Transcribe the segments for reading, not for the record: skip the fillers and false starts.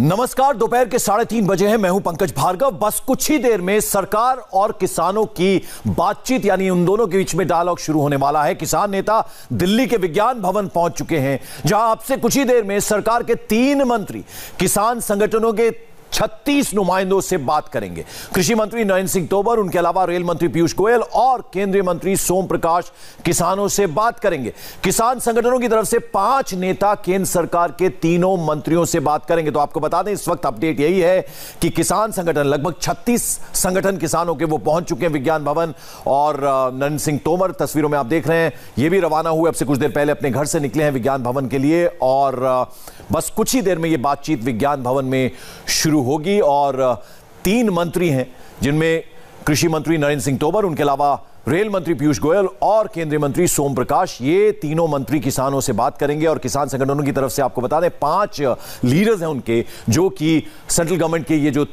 नमस्कार, दोपहर के 3:30 बजे हैं। मैं हूं पंकज भार्गव। बस कुछ ही देर में सरकार और किसानों की बातचीत यानी उन दोनों के बीच में डायलॉग शुरू होने वाला है। किसान नेता दिल्ली के विज्ञान भवन पहुंच चुके हैं, जहां अब से कुछ ही देर में सरकार के 3 मंत्री किसान संगठनों के 36 नुमाइंदों से बात करेंगे। कृषि मंत्री नरेंद्र सिंह तोमर, उनके अलावा रेल मंत्री पीयूष गोयल और केंद्रीय मंत्री सोम प्रकाश किसानों से बात करेंगे। किसान संगठनों की तरफ से 5 नेता केंद्र सरकार के तीनों मंत्रियों से बात करेंगे। तो आपको बता दें, इस वक्त अपडेट यही है कि किसान संगठन, लगभग 36 संगठन किसानों के वो पहुंच चुके हैं विज्ञान भवन। और नरेंद्र सिंह तोमर, तस्वीरों में आप देख रहे हैं, ये भी रवाना हुए, अब से कुछ देर पहले अपने घर से निकले हैं विज्ञान भवन के लिए। और बस कुछ ही देर में ये बातचीत विज्ञान भवन में शुरू होगी। और 3 मंत्री हैं, जिनमें कृषि मंत्री नरेंद्र सिंह तोमर, उनके अलावा रेल मंत्री पीयूष गोयल और केंद्रीय मंत्री सोम प्रकाश, ये तीनों मंत्री किसानों से बात करेंगे। और किसान संगठनों की तरफ से आपको बता दें, 5 लीडर्स हैं उनके, जो कि सेंट्रल गवर्नमेंट के ये जो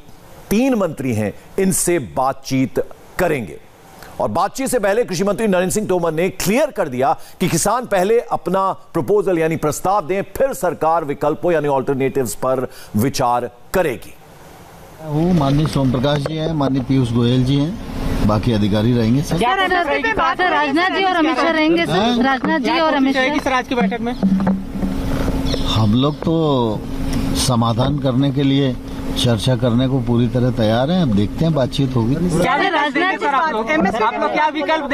3 मंत्री हैं, इनसे बातचीत करेंगे। और बातचीत से पहले कृषि मंत्री नरेंद्र सिंह तोमर ने क्लियर कर दिया कि किसान पहले अपना प्रपोजल यानी प्रस्ताव दें, फिर सरकार विकल्पों यानी ऑल्टरनेटिव्स पर विचार करेगी। माननीय सोम प्रकाश जी हैं, माननीय पीयूष गोयल जी हैं, बाकी अधिकारी रहेंगे। सर राजनाथ जी और अमित शाह रहेंगे। सर राजनाथ जी और अमित शाह सर आज की बैठक में हम लोग तो समाधान करने के लिए चर्चा करने को पूरी तरह तैयार हैं। अब देखते हैं, बातचीत होगी। राजनाथ जी आप लोग क्या विकल्प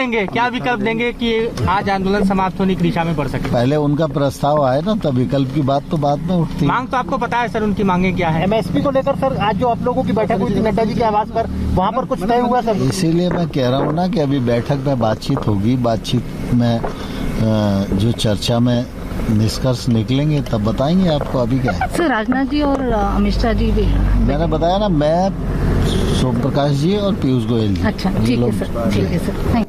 देंगे, कि आज आंदोलन समाप्त होने की दिशा में बढ़ सके? पहले उनका प्रस्ताव आए ना, तब विकल्प की बात तो बाद में उठती। मांग तो आपको पता है सर, उनकी मांगे क्या है? एमएसपी को लेकर सर आज जो आप लोगों की बैठक हुई थी नड्डा जी के आवास पर, वहाँ पर कुछ तय हुआ सर? इसीलिए मैं कह रहा हूँ ना कि अभी बैठक में बातचीत होगी। बातचीत में जो चर्चा में निष्कर्ष निकलेंगे तब बताएंगे आपको। अभी क्या है सर, राजनाथ जी और अमित शाह जी भी मैंने बताया ना, मैं सोम प्रकाश जी और पीयूष गोयल जी। अच्छा, ठीक है सर, ठीक है सर।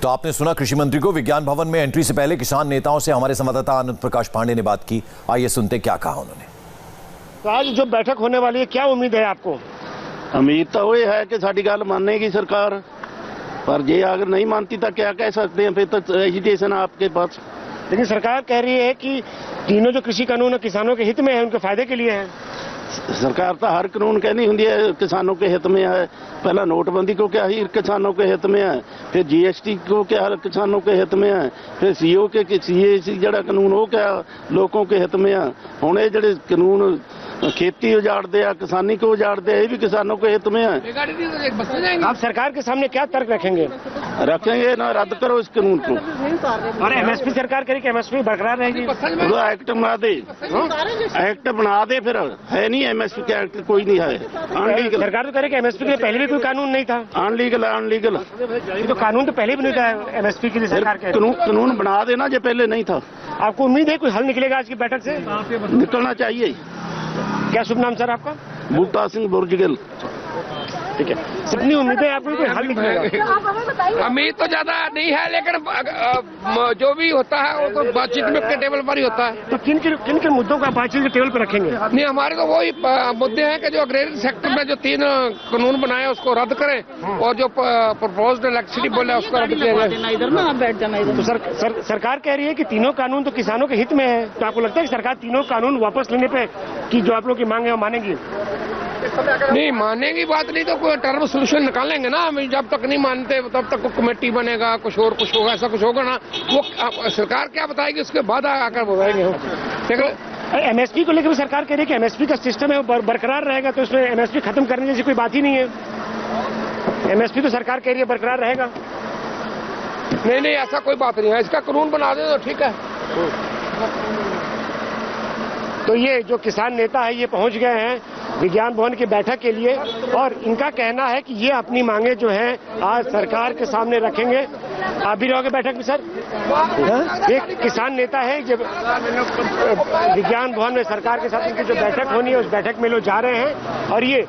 तो आपने सुना कृषि मंत्री को। विज्ञान भवन में एंट्री से पहले किसान नेताओं से हमारे संवाददाता आनंद प्रकाश पांडे ने बात की। आइए सुनते क्या कहा उन्होंने। तो आज जो बैठक होने वाली है, क्या उम्मीद है आपको? उम्मीद तो ये है कि साड़ी गल मानेगी सरकार, पर जे अगर नहीं मानती तो क्या कह सकते हैं, फिर तो एजिटेशन आपके पास। लेकिन सरकार कह रही है कि तीनों जो कृषि कानून है किसानों के हित में है, उनके फायदे के लिए है। सरकार तो हर कानून कहनी होंगी है किसानों के हित में है। पहला नोटबंदी को क्या ही किसानों के हित में है, फिर जीएसटी को क्या किसानों के हित में है, फिर सीओ के सीएसी जड़ा कानून हो क्या लोगों के हित में है। हुण ये जड़े कानून खेती उजाड़ते हैं, किसानी को उजाड़ते हैं, ये भी किसानों के हित में है। आप सरकार के सामने क्या तर्क रखेंगे ना रद्द करो इस कानून को। और एमएसपी सरकार करेगी, एमएसपी बरकरार रहेगी। एक्ट बना दे, एक्ट बना दे। फिर है नहीं एमएसपी का एक्ट, कोई नहीं है। अनलीगल सरकार तो करेगी। एमएसपी के लिए पहले भी कोई कानून नहीं था। अनलीगल है, अनलीगल। तो कानून तो पहले भी नहीं था एमएसपी के लिए। सरकार के कानून बना देना जो पहले नहीं था। आपको उम्मीद है कोई हल निकलेगा आज की बैठक से? निकलना चाहिए। क्या शुभ नाम सर आपका? बूटा सिंह बुर्जगिल। ठीक है, कितनी उम्मीद है आपको कोई हल निकलेगा? उम्मीद तो ज्यादा नहीं है, लेकिन जो भी होता है वो तो बातचीत में के टेबल पर ही होता है। तो किन किन मुद्दों का बातचीत के टेबल पर रखेंगे? नहीं, हमारे तो वही मुद्दे हैं कि जो अग्रेरी सेक्टर में जो 3 कानून बनाए उसको रद्द करें, और जो प्रपोज्ड इलेक्ट्रिसिटी बोल है उसको रद्द किया जाए। तो सरकार कह रही है कि तीनों कानून तो किसानों के हित में है। तो आपको लगता है कि सरकार तीनों कानून वापस लेने पे की जो आप लोग की मांग है वो मानेगी? नहीं, मानेगी बात नहीं तो कोई टर्म सोल्यूशन निकालेंगे ना। जब तक नहीं मानते तब तक कमेटी बनेगा, कुछ होगा, ऐसा कुछ होगा ना। वो सरकार क्या बताएगी, उसके बाद आकर बताएंगे। एमएसपी को लेकर भी सरकार कह रही है कि एमएसपी का सिस्टम है वो बरकरार रहेगा, तो इसमें एमएसपी खत्म करने जैसी कोई बात ही नहीं है। एमएसपी तो सरकार कह रही है बरकरार रहेगा। नहीं, ऐसा कोई बात नहीं है। इसका कानून बना दे तो ठीक है। तो ये जो किसान नेता है ये पहुंच गए हैं विज्ञान भवन की बैठक के लिए, और इनका कहना है कि ये अपनी मांगे जो हैं आज सरकार के सामने रखेंगे। आप भी रहोगे बैठक में सर? एक किसान नेता है जब विज्ञान भवन में सरकार के साथ इनकी जो बैठक होनी है उस बैठक में लोग जा रहे हैं। और ये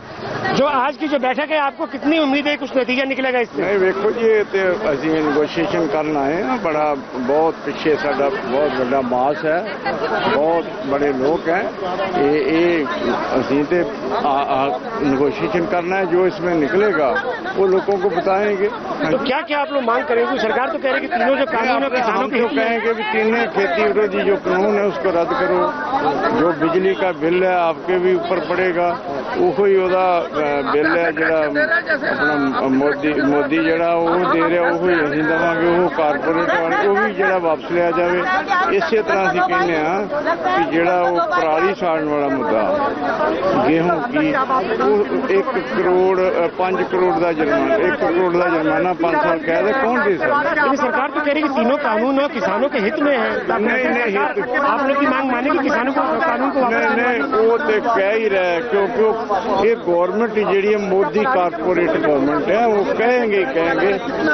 जो आज की जो बैठक है, आपको कितनी उम्मीद है कुछ नतीजा निकलेगा इससे? नहीं, देखो जी अभी नेगोशिएशन करना है। बड़ा बहुत पीछे साडा बहुत बड़ा मास है, बहुत बड़े लोग हैं। ये असी नेगोशिएशन करना है, जो इसमें निकलेगा वो लोगों को बताएंगे। तो क्या क्या आप लोग मांग करेंगे? सरकार तो कह रही है कि तीनों जो कानून है किसानों के कहेंगे कि तीनों खेती विरोधी जो कानून है उसको रद्द करो। जो बिजली का बिल है आपके भी ऊपर पड़ेगा, ਉਹੀ ਉਹਦਾ ਬਿੱਲ ਹੈ ਜਿਹੜਾ ਆਪਣਾ ਮੋਦੀ ਜਿਹੜਾ ਉਹ ਦੇ ਰਿਹਾ ਉਹੀ ਅਸੀਂ ਦੇਵਾਂਗੇ, ਉਹ ਕਾਰਪੋਰੇਟ ਵਾਲੇ ਉਹ ਵੀ ਜਿਹੜਾ ਵਾਪਸ ਲਿਆ ਜਾਵੇ। ਇਸੇ ਤਰ੍ਹਾਂ ਅਸੀਂ ਕਹਿੰਦੇ ਹਾਂ ਕਿ ਜਿਹੜਾ ਉਹ ਪਰਾਲੀ ਸਾੜਨ ਵਾਲਾ ਮੁੱਦਾ गेहूं की 1 करोड़ 5 करोड़ का जुर्माना 1 करोड़ का जुर्माना 5 साल कैद है, कौन दे सकता? लेकिन सरकार तो कह रही है कि तीनों कानून हो किसानों के हित में है। नहीं आप लोग की मांग मानेगी किसानों को कानून को? नहीं वो तो कह ही रहा है क्योंकि ये गवर्नमेंट जी मोदी कारपोरेट गवर्नमेंट है, वो कहेंगे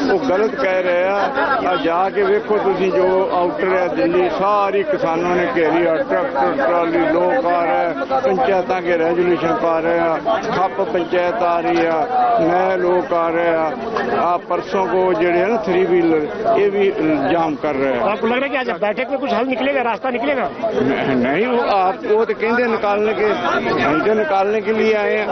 वो गलत कह रहे हैं। जाके वेखो तुम जो आउटर है दिल्ली सारी किसानों ने घेरी, ट्रैक्टर ट्राली लोग आ रहे हैं, पंचायत के रेजोल्यूशन पा रहे हैं, खप पंचायत आ रही है, नए लोग आ रहे हैं। आप परसों को जड़े ना 3 व्हीलर ये भी जाम कर रहे हैं। आपको लग रहा है कि आज बैठक में कुछ हल निकलेगा, रास्ता निकलेगा? नहीं आप वो तो कहते निकालने के नहीं तो निकालने के लिए आए हैं,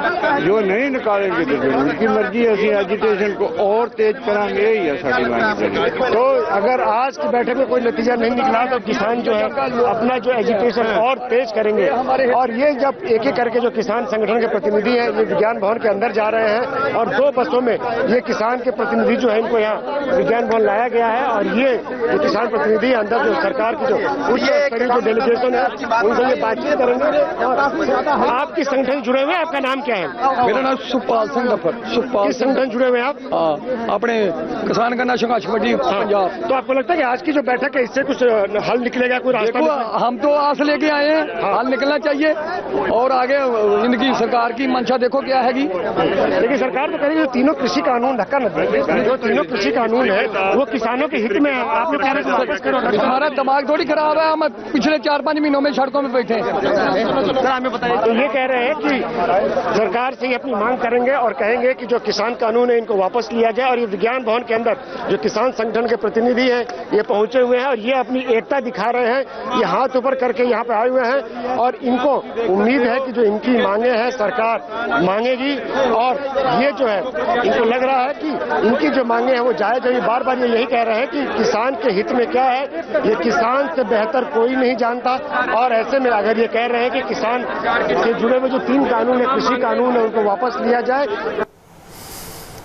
जो नहीं निकालेंगे तो फिर उनकी मर्जी है। असं एजुटेशन को और तेज करांगे, यही है साड़ी लाइन। तो अगर आज की बैठक में कोई नतीजा नहीं निकला तो किसान जो है अपना जो एजुटेशन और तेज करेंगे। और ये जब एक एक करके जो किसान संगठन के प्रतिनिधि हैं ये विज्ञान भवन के अंदर जा रहे हैं और 2 बसों में ये किसान के प्रतिनिधि जो है इनको यहाँ विज्ञान भवन लाया गया है। और ये जो किसान प्रतिनिधि अंदर जो सरकार की जो उच्च स्तरीय जो डेलीगेशन है उनसे ये बातचीत करेंगे। आपकी संगठन जुड़े हुए, आपका नाम क्या है? मेरा नाम सुखपाल सिंह दफर। किस संगठन जुड़े हुए आप? अपने किसान गन्ना संघर्ष कमेटी पंजाब। तो आपको लगता है कि आज की जो बैठक है इससे कुछ हल निकलेगा, कोई रास्ता? हम तो आस लेके आए हैं, हल निकलना चाहिए और आगे इनकी सरकार की मंशा देखो क्या हैगी। लेकिन सरकार तो कह रही है तीनों कृषि कानून धक्का न दे, जो तीनों कृषि कानून है वो किसानों के हित में है। आप लोग कह रहे हैं वापस करो। हमारा दिमाग थोड़ी खराब है, हम पिछले 4-5 महीनों में सड़कों में बैठे हैं। हमें बताइए। तो ये कह रहे हैं कि सरकार से ही अपनी मांग करेंगे और कहेंगे कि जो किसान कानून है इनको वापस लिया जाए। और ये विज्ञान भवन के अंदर जो किसान संगठन के प्रतिनिधि हैं ये पहुंचे हुए हैं और ये अपनी एकता दिखा रहे हैं, ये हाथ ऊपर करके यहाँ पे आए हुए हैं और इनको उम्मीद है कि जो इनकी मांगे हैं सरकार मांगेगी। और ये जो है इनको लग रहा है कि इनकी जो मांगे हैं वो जायज है। बार बार ये यही कह रहे हैं कि किसान के हित में क्या है ये किसान से बेहतर कोई नहीं जानता। और ऐसे में अगर ये कह रहे हैं कि किसान से जुड़े हुए जो 3 कानून है कृषि कानून है उनको वापस लिया जाए।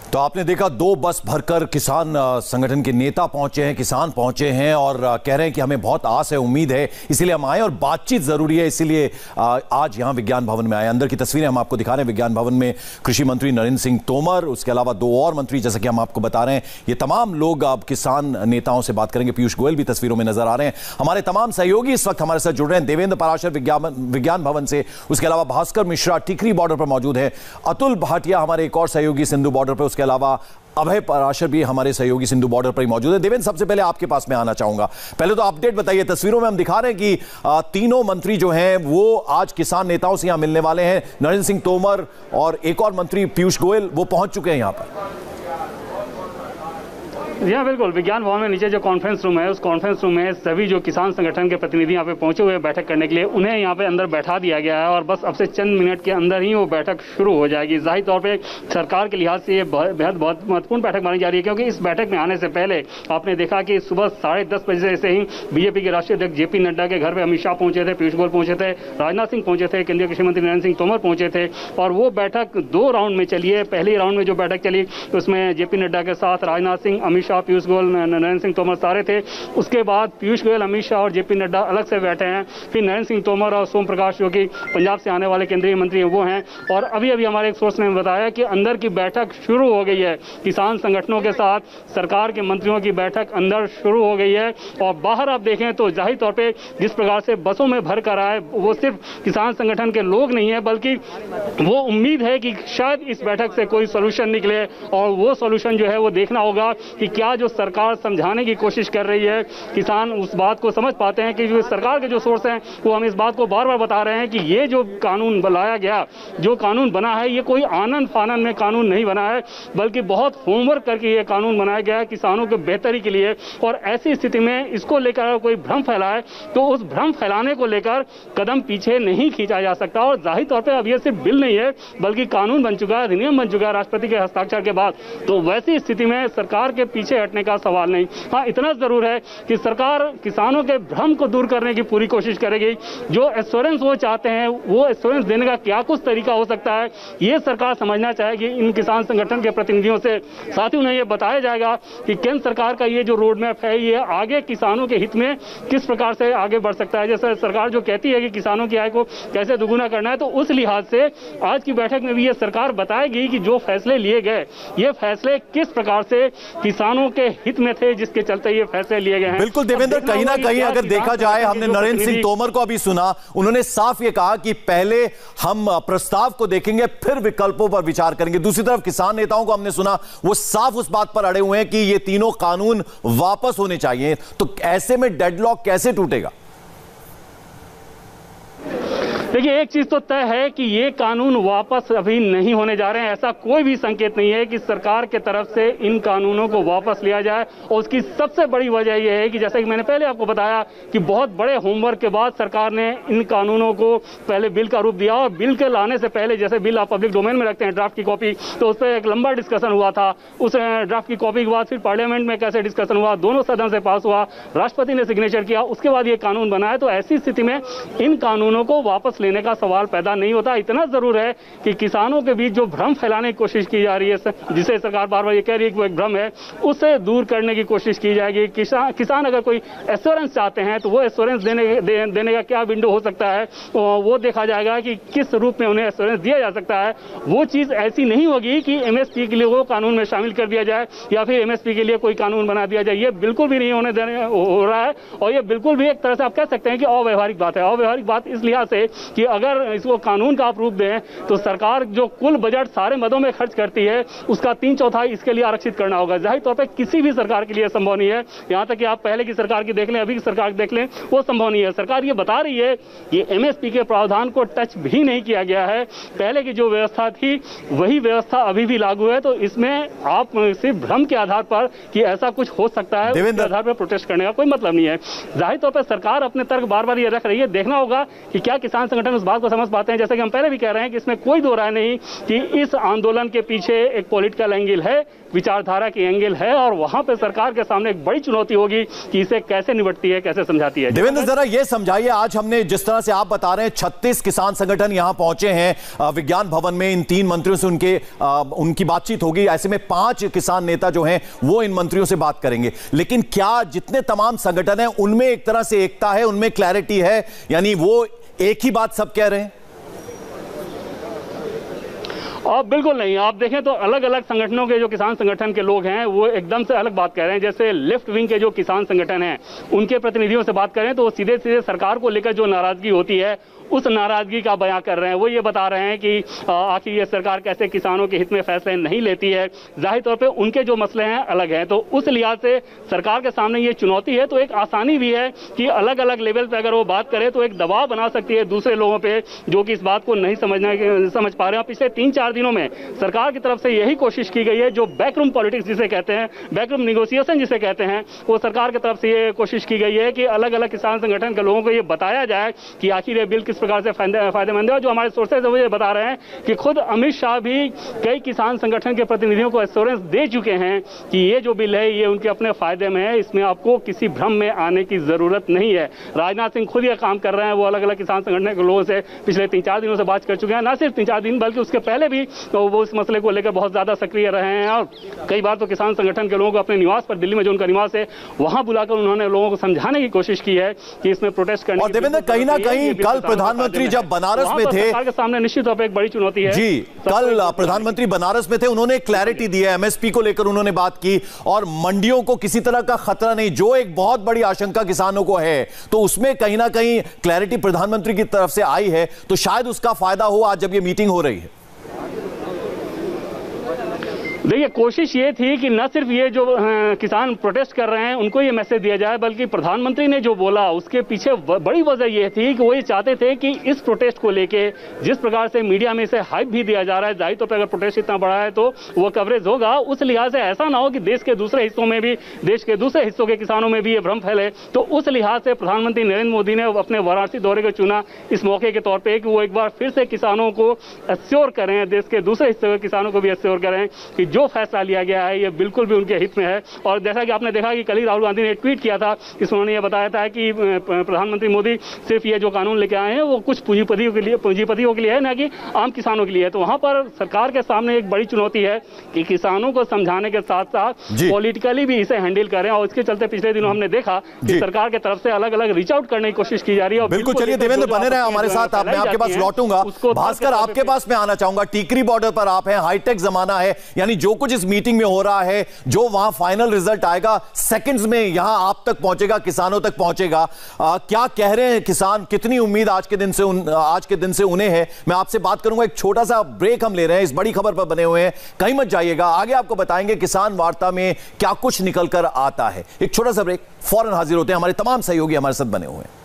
तो आपने देखा 2 बस भरकर किसान संगठन के नेता पहुंचे हैं, किसान पहुंचे हैं और कह रहे हैं कि हमें बहुत आस है, उम्मीद है, इसीलिए हम आए और बातचीत जरूरी है, इसीलिए आज यहां विज्ञान भवन में आए। अंदर की तस्वीरें हम आपको दिखा रहे हैं। विज्ञान भवन में कृषि मंत्री नरेंद्र सिंह तोमर, उसके अलावा 2 और मंत्री जैसा कि हम आपको बता रहे हैं, ये तमाम लोग अब किसान नेताओं से बात करेंगे। पीयूष गोयल भी तस्वीरों में नजर आ रहे हैं। हमारे तमाम सहयोगी इस वक्त हमारे साथ जुड़ रहे हैं। देवेंद्र पराशर विज्ञान भवन से, उसके अलावा भास्कर मिश्रा टिकरी बॉर्डर पर मौजूद है, अतुल भाटिया हमारे एक और सहयोगी सिंधु बॉर्डर पर, उसके अलावा अभय पराशर भी हमारे सहयोगी सिंधु बॉर्डर पर ही मौजूद है। देवेंद्र, सबसे पहले आपके पास में आना चाहूंगा। पहले तो अपडेट बताइए, तस्वीरों में हम दिखा रहे हैं कि तीनों मंत्री जो हैं वो आज किसान नेताओं से यहां मिलने वाले हैं। नरेंद्र सिंह तोमर और एक और मंत्री पीयूष गोयल वो पहुंच चुके हैं यहां पर। जी हाँ, बिल्कुल। विज्ञान भवन में नीचे जो कॉन्फ्रेंस रूम है उस कॉन्फ्रेंस रूम में सभी जो किसान संगठन के प्रतिनिधि यहाँ पे पहुंचे हुए बैठक करने के लिए उन्हें यहाँ पे अंदर बैठा दिया गया है और बस अब से चंद मिनट के अंदर ही वो बैठक शुरू हो जाएगी। जाहिर तौर पे सरकार के लिहाज से ये बेहद बहुत महत्वपूर्ण बैठक मानी जा रही है, क्योंकि इस बैठक में आने से पहले आपने देखा कि सुबह 10:30 बजे से ही बीजेपी के राष्ट्रीय अध्यक्ष जेपी नड्डा के घर पर अमित शाह पहुंचे थे, पीयूष गोयल पहुंचे थे, राजनाथ सिंह पहुंचे थे, केंद्रीय कृषि मंत्री नरेंद्र सिंह तोमर पहुंचे थे। और वो बैठक 2 राउंड में चली है। पहले राउंड में जो बैठक चली उसमें जेपी नड्डा के साथ राजनाथ सिंह, अमित शाह, पीयूष गोयल, नरेंद्र सिंह तोमर सारे थे। उसके बाद पीयूष गोयल, अमित शाह और जेपी नड्डा अलग से बैठे हैं। फिर नरेंद्र सिंह तोमर और सोम प्रकाश जो कि पंजाब से आने वाले केंद्रीय मंत्री हैं वो हैं। और अभी अभी हमारे एक सोर्स ने बताया कि अंदर की बैठक शुरू हो गई है। किसान संगठनों के साथ सरकार के मंत्रियों की बैठक अंदर शुरू हो गई है। और बाहर आप देखें तो जाहिर तौर पर जिस प्रकार से बसों में भर कर आए वो सिर्फ किसान संगठन के लोग नहीं है, बल्कि वो उम्मीद है कि शायद इस बैठक से कोई सोल्यूशन निकले। और वो सोल्यूशन जो है वो देखना होगा कि क्या जो सरकार समझाने की कोशिश कर रही है किसान उस बात को समझ पाते हैं कि जो सरकार के जो सोर्स हैं वो हम इस बात को बार बार बता रहे हैं कि ये जो कानून बनाया गया, जो कानून बना है, ये कोई आनंद फानन में कानून नहीं बना है, बल्कि बहुत होमवर्क करके ये कानून बनाया गया है किसानों के बेहतरी के लिए। और ऐसी स्थिति में इसको लेकर कोई भ्रम फैलाए तो उस भ्रम फैलाने को लेकर कदम पीछे नहीं खींचा जा सकता। और जाहिर तौर पर अब ये सिर्फ बिल नहीं है बल्कि कानून बन चुका है, अधिनियम बन चुका है राष्ट्रपति के हस्ताक्षर के बाद। तो वैसी स्थिति में सरकार के पीछे हटने का सवाल नहीं। हाँ, इतना जरूर है कि सरकार किसानों के भ्रम को दूर करने की पूरी कोशिश करेगी। जो एश्योरेंस वो चाहते हैं वो एश्योरेंस देने का क्या कुछ तरीका हो सकता है, ये सरकार समझना चाहेगी इन किसान संगठन के प्रतिनिधियों से। साथ ही उन्हें ये बताया जाएगा कि केंद्र सरकार का ये जो रोड मैप है ये आगे किसानों के हित में किस प्रकार से आगे बढ़ सकता है। जैसे सरकार जो कहती है कि किसानों की आय को कैसे दुगुना करना है, तो उस लिहाज से आज की बैठक में भी ये सरकार बताएगी कि जो फैसले लिए गए ये फैसले किस प्रकार से किसानों के हित में थे, जिसके चलते ये फैसले लिए गए हैं। बिल्कुल देवेंद्र, कहीं ना कहीं अगर देखा जाए, हमने नरेंद्र सिंह तोमर को अभी सुना, उन्होंने साफ ये कहा कि पहले हम प्रस्ताव को देखेंगे फिर विकल्पों पर विचार करेंगे। दूसरी तरफ किसान नेताओं को हमने सुना, वो साफ उस बात पर अड़े हुए हैं कि ये तीनों कानून वापस होने चाहिए। तो ऐसे में डेडलॉक कैसे टूटेगा? देखिए, एक चीज तो तय है कि ये कानून वापस अभी नहीं होने जा रहे हैं। ऐसा कोई भी संकेत नहीं है कि सरकार के तरफ से इन कानूनों को वापस लिया जाए। और उसकी सबसे बड़ी वजह यह है कि जैसे कि मैंने पहले आपको बताया कि बहुत बड़े होमवर्क के बाद सरकार ने इन कानूनों को पहले बिल का रूप दिया, और बिल के लाने से पहले जैसे बिल आप पब्लिक डोमेन में रखते हैं ड्राफ्ट की कॉपी, तो उस पर एक लंबा डिस्कशन हुआ था। उस ड्राफ्ट की कॉपी के बाद फिर पार्लियामेंट में कैसे डिस्कशन हुआ, दोनों सदन से पास हुआ, राष्ट्रपति ने सिग्नेचर किया, उसके बाद ये कानून बना है। तो ऐसी स्थिति में इन कानूनों को वापस लेने का सवाल पैदा नहीं होता। इतना जरूर है कि किसानों के बीच जो भ्रम फैलाने की कोशिश की जा रही है, जिसे सरकार बार बार ये कह रही है कि वो एक भ्रम है, उसे दूर करने की कोशिश की जाएगी। किसान अगर कोई एश्योरेंस चाहते हैं तो वो एश्योरेंस देने का क्या विंडो हो सकता है, वो देखा जाएगा कि किस रूप में उन्हें एश्योरेंस दिया जा सकता है। वो चीज ऐसी नहीं होगी कि एमएसपी के लिए वो कानून में शामिल कर दिया जाए या फिर एमएसपी के लिए कोई कानून बना दिया जाए। ये बिल्कुल भी नहीं हो रहा है, और ये बिल्कुल भी एक तरह से आप कह सकते हैं कि अव्यवहारिक बात है। अव्यवहारिक बात इस लिहाज से कि अगर इसको कानून का आप रूप दें तो सरकार जो कुल बजट सारे मदों में खर्च करती है उसका 3/4 इसके लिए आरक्षित करना होगा। जाहिर तौर पर किसी भी सरकार के लिए संभव नहीं है। यहां तक कि आप पहले की सरकार की देख लें, अभी की सरकार देख लें, वो संभव नहीं है। सरकार ये बता रही है कि एमएसपी के प्रावधान को टच भी नहीं किया गया है। पहले की जो व्यवस्था थी वही व्यवस्था अभी भी लागू है। तो इसमें आप सिर्फ भ्रम के आधार पर कि ऐसा कुछ हो सकता है उसके आधार पर प्रोटेस्ट करने का कोई मतलब नहीं है। जाहिर तौर पर सरकार अपने तर्क बार बार ये रख रही है। देखना होगा कि क्या किसान संगठन उस बात को समझ पाते हैं। जैसे कि हम पहले भी कह रहे हैं कि इसमें कोई दो राय नहीं कि इस आंदोलन के पीछे एक पॉलिटिकल एंगल है, विचारधारा की एंगल है, और वहां पे सरकार के सामने एक बड़ी चुनौती होगी कि इसे कैसे निपटती है, कैसे समझाती है। देवेंद्र, जरा ये समझाइए, आज हमने जिस तरह से आप बता रहे हैं 36 किसान संगठन यहां पहुंचे हैं विज्ञान भवन में, इन 3 मंत्रियों से उनकी बातचीत होगी। ऐसे में 5 किसान नेता जो हैं वो इन मंत्रियों से बात करेंगे। लेकिन क्या जितने तमाम संगठन हैं उनमें एक तरह से एकता है, उनमें क्लैरिटी है, यानी वो एक ही बात सब कह रहे हैं? और बिल्कुल नहीं। आप देखें तो अलग अलग संगठनों के जो किसान संगठन के लोग हैं वो एकदम से अलग बात कह रहे हैं। जैसे लेफ्ट विंग के जो किसान संगठन हैं उनके प्रतिनिधियों से बात करें तो वो सीधे सीधे सरकार को लेकर जो नाराजगी होती है उस नाराजगी का बयां कर रहे हैं। वो ये बता रहे हैं कि आखिर ये सरकार कैसे किसानों के हित में फैसले नहीं लेती है। जाहिर तौर पे उनके जो मसले हैं अलग हैं। तो उस लिहाज से सरकार के सामने ये चुनौती है। तो एक आसानी भी है कि अलग अलग लेवल पे अगर वो बात करे तो एक दबाव बना सकती है दूसरे लोगों पे जो कि इस बात को नहीं समझ पा रहे हैं। पिछले 3-4 दिनों में सरकार की तरफ से यही कोशिश की गई है, जो बैकरूम पॉलिटिक्स जिसे कहते हैं, बैकरूम निगोसिएशन जिसे कहते हैं, वो सरकार की तरफ से ये कोशिश की गई है कि अलग अलग किसान संगठन के लोगों को ये बताया जाए कि आखिर ये बिल किस प्रकार से फायदेमंद है। और जो हमारे सोर्सेज है वो ये बता रहे हैं कि खुद अमित शाह भी कई किसान संगठन के प्रतिनिधियों को एश्योरेंस दे चुके हैं कि ये जो बिल है ये उनके अपने फायदे में है, इसमें आपको किसी भ्रम में आने की जरूरत नहीं है। राजनाथ सिंह खुद ये काम कर रहे हैं। वो अलग अलग किसान संगठन के लोगों से पिछले 3-4 दिनों से बात कर चुके हैं। ना सिर्फ 3-4 दिन बल्कि उसके पहले भी वो इस मसले को लेकर बहुत ज्यादा सक्रिय रहे हैं। और कई बार तो किसान संगठन के लोगों को अपने निवास पर, दिल्ली में जो उनका निवास है, वहां बुलाकर उन्होंने लोगों को समझाने की कोशिश की है कि इसमें प्रोटेस्ट करने। और देवेंद्र, कहीं ना कहीं कल प्रधानमंत्री जब बनारस में थे, सरकार के सामने निश्चित तौर पर एक बड़ी चुनौती है। जी, कल प्रधानमंत्री बनारस में थे, उन्होंने क्लैरिटी दी है, एमएसपी को लेकर उन्होंने बात की और मंडियों को किसी तरह का खतरा नहीं, जो एक बहुत बड़ी आशंका किसानों को है, तो उसमें कहीं ना कहीं क्लैरिटी प्रधानमंत्री की तरफ से आई है। तो शायद उसका फायदा हो आज जब ये मीटिंग हो रही है। देखिए, कोशिश ये थी कि न सिर्फ ये जो किसान प्रोटेस्ट कर रहे हैं उनको ये मैसेज दिया जाए, बल्कि प्रधानमंत्री ने जो बोला उसके पीछे बड़ी वजह ये थी कि वो ये चाहते थे कि इस प्रोटेस्ट को लेके जिस प्रकार से मीडिया में इसे हाइप भी दिया जा रहा है, जाहिर तौर पर अगर प्रोटेस्ट इतना बड़ा है तो वो कवरेज होगा। उस लिहाज से ऐसा ना हो कि देश के दूसरे हिस्सों में भी, देश के दूसरे हिस्सों के किसानों में भी ये भ्रम फैले। तो उस लिहाज से प्रधानमंत्री नरेंद्र मोदी ने अपने वाराणसी दौरे को चुना इस मौके के तौर पर कि वो एक बार फिर से किसानों को एश्योर करें, देश के दूसरे हिस्सों के किसानों को भी एश्योर करें कि जो फैसला लिया गया है ये बिल्कुल भी उनके हित में है। और जैसा कि आपने देखा कि कल ही राहुल गांधी ने ट्वीट किया था, इसमें ये बताया था कि प्रधानमंत्री मोदी सिर्फ ये जो कानून लेके आए हैं वो कुछ पूंजीपतियों के लिए है, ना कि आम किसानों के लिए है। तो वहां पर सरकार के सामने एक बड़ी चुनौती है कि किसानों को समझाने के साथ साथ पॉलिटिकली भी इसे हैंडल करें। और इसके चलते पिछले दिनों हमने देखा कि सरकार की तरफ से अलग अलग रीच आउट करने की कोशिश की जा रही है। बिल्कुल, चलिए देवेंद्र बने रहे हमारे साथ, मैं आपके पास लौटूंगा। भास्कर, आपके पास मैं आना चाहूंगा। टीकरी बॉर्डर पर आप हैं, हाईटेक जमाना है, यानी जो कुछ इस मीटिंग में हो रहा है, जो वहां फाइनल रिजल्ट आएगा सेकंड्स में यहां आप तक पहुंचेगा, किसानों तक पहुंचेगा। क्या कह रहे हैं किसान, कितनी उम्मीद आज के दिन से उन्हें है? मैं आपसे बात करूंगा। एक छोटा सा ब्रेक हम ले रहे हैं, इस बड़ी खबर पर बने हुए हैं, कहीं मत जाइएगा। आगे आपको बताएंगे किसान वार्ता में क्या कुछ निकल कर आता है। एक छोटा सा ब्रेक, फौरन हाजिर होते हैं। हमारे तमाम सहयोगी हमारे साथ बने हुए हैं।